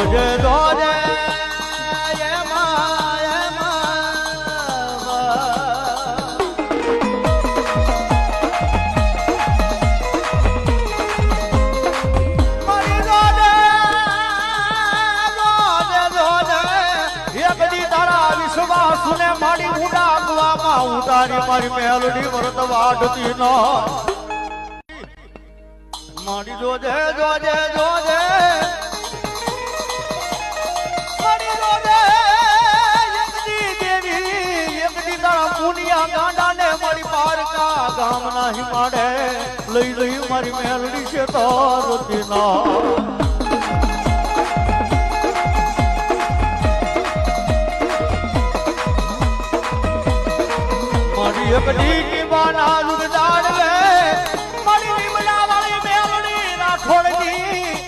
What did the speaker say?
જોજે જોજે સુને મારી ઉડા ગુવામાં ઉતારી મારી મેલડી વરત વાઢતી ન મારી જોજે જોજે જોજે મારી જોજે એકદી દેવી એકદી તારા પુનિયા ગાંડાને મારી પારકા ગામના હિમાડે લઈ લઈ મારી મેલડી છે તો રોતી ન એકડી